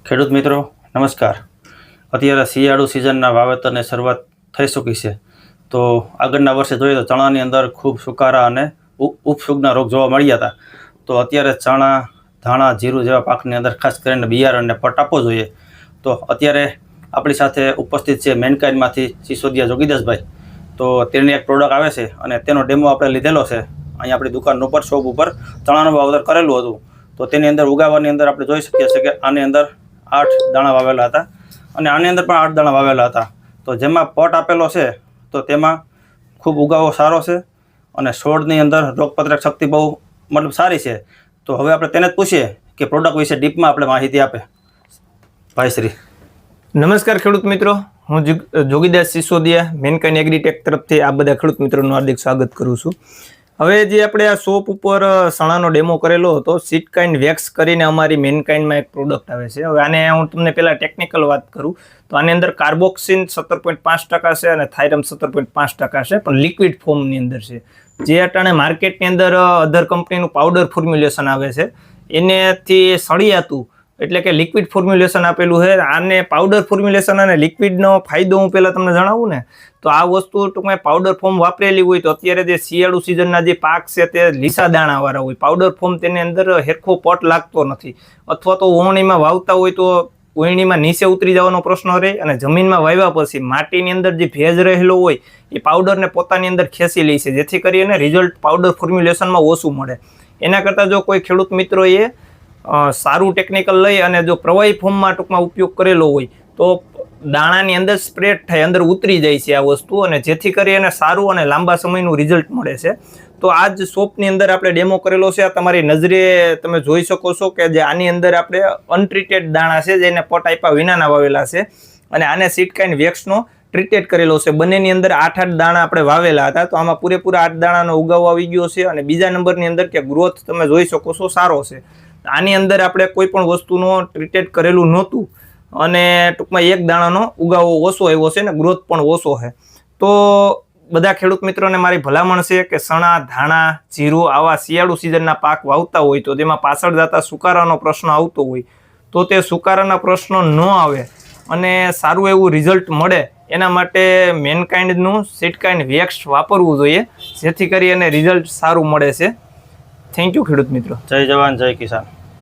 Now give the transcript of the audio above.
ખેડૂત મિત્રો નમસ્કાર। અત્યારે શિયાળુ સિઝનના વાવેતરની શરૂઆત થઈ ચૂકી છે। તો આગળના વર્ષે જોઈએ તો ચણાની અંદર ખૂબ સુકારા અને ઉપસુગના રોગ જોવા મળ્યા હતા। તો અત્યારે ચણા, ધાણા, જીરું જેવા પાકની અંદર ખાસ કરીને બિયારણને પટ આપવો જોઈએ। તો અત્યારે આપણી સાથે ઉપસ્થિત છે મેનકાઇન્ડમાંથી સિસોદિયા જોગીદાસભાઈ। તો તેની એક પ્રોડક્ટ આવે છે અને તેનો ડેમો આપણે લીધેલો છે અહીં આપણી દુકાન ઉપર શોપ ઉપર ચણાનું વાવેતર કરેલું હતું। તો તેની અંદર ઉગાવવાની અંદર આપણે જોઈ શકીએ છીએ કે આની અંદર 8 દાણા વાવેલા હતા અને આની અંદર પણ 8 દાણા વાવેલા હતા। તો જેમાં પટ આપેલો છે તો તેમાં ખૂબ ઉગાવો સારો છે અને છોડની અંદર રોગપ્રતિકારક શક્તિ બહુ મતલબ સારી છે। તો હવે આપણે તેને જ પૂછીએ કે પ્રોડક્ટ વિશે ડીપમાં આપણે માહિતી આપે। ભાઈ શ્રી નમસ્કાર ખેડૂત મિત્રો, હું જોગીદાસ સિસોદિયા મેનકાઇન્ડ એગ્રીટેક તરફથી આ બધા ખેડૂત મિત્રોનું હાર્દિક સ્વાગત કરું છું। હવે જે આપણે આ શોપ ઉપર ચણાનો ડેમો કરેલો હતો, સીડકાઇન્ડ વેક્સ કરીને અમારી મેનકાઇન્ડમાં એક પ્રોડક્ટ આવે છે। હવે આને હું તમને પહેલાં ટેકનિકલ વાત કરું તો આની અંદર કાર્બોક્સિન 17.5% છે અને થાઇરમ 17.5% છે, પણ લિક્વિડ ફોર્મની અંદર છે। જે અટાણે માર્કેટની અંદર અધર કંપનીનું પાવડર ફોર્મ્યુલેશન આવે છે એનેથી સળિયાતું એટલે કે લિક્વિડ ફોર્મ્યુલેશન આપેલું છે। આને પાવડર ફોર્મ્યુલેશન અને લિક્વિડનો ફાયદો હું પહેલાં તમને જણાવું ને તો આ વસ્તુ ટૂંકમાં પાવડર ફોર્મ વાપરેલી હોય તો અત્યારે જે શિયાળુ સિઝનના જે પાક છે તે લીસા દાણાવાળા હોય, પાવડર ફોર્મ તેની અંદર હેરખો પટ લાગતો નથી, અથવા તો ઓવણીમાં વાવતા હોય તો ઓવણીમાં નીચે ઉતરી જવાનો પ્રશ્ન રહે અને જમીનમાં વાવ્યા પછી માટીની અંદર જે ભેજ રહેલો હોય એ પાવડરને પોતાની અંદર ખેંચી લે છે, જેથી કરીને રિઝલ્ટ પાવડર ફોર્મ્યુલેશનમાં ઓછું મળે। એના કરતાં જો કોઈ ખેડૂત મિત્રોએ સારું ટેકનિકલ લઈ અને જો પ્રવાહી ફોર્મમાં ટૂંકમાં ઉપયોગ કરેલો હોય તો દાણાની અંદર સ્પ્રેડ થાય, અંદર ઉતરી જાય છે આ વસ્તુ, અને જેથી કરી એને સારું અને લાંબા સમયનું રિઝલ્ટ મળે છે। તો આ જ શોપની અંદર આપણે ડેમો કરેલો છે, આ તમારી નજરે તમે જોઈ શકો છો કે જે આની અંદર આપણે અનટ્રીટેડ દાણા છે જેને પટ આપ્યા વિનાના વાવેલા છે અને આને સીડકાઇન્ડ વેક્સનો ટ્રીટેડ કરેલો છે। બંનેની અંદર 8 દાણા આપણે વાવેલા હતા, તો આમાં પૂરેપૂરા 8 દાણાનો ઉગાવ આવી ગયો છે અને બીજા નંબરની અંદર કે ગ્રોથ તમે જોઈ શકો છો સારો છે। આની અંદર આપણે કોઈ પણ વસ્તુનો ટ્રીટેડ કરેલું નહોતું અને ટૂંકમાં 1 દાણાનો ઉગાવો ઓછો આવ્યો છે ને ગ્રોથ પણ ઓછો છે। તો બધા ખેડૂત મિત્રોને મારી ભલામણ છે કે ચણા, ધાણા, જીરું આવા શિયાળુ સિઝનના પાક વાવતા હોય તો તેમાં પાછળ જતા સુકારાનો પ્રશ્ન આવતો હોય તો તે સુકારાના પ્રશ્નો ન આવે અને સારું એવું રિઝલ્ટ મળે એના માટે મેનકાઇન્ડનું સીડકાઇન્ડ વેક્સ વાપરવું જોઈએ, જેથી કરી અને રિઝલ્ટ સારું મળે છે। થેન્ક યુ ખેડૂત મિત્રો। જય જવાન જય કિસાન।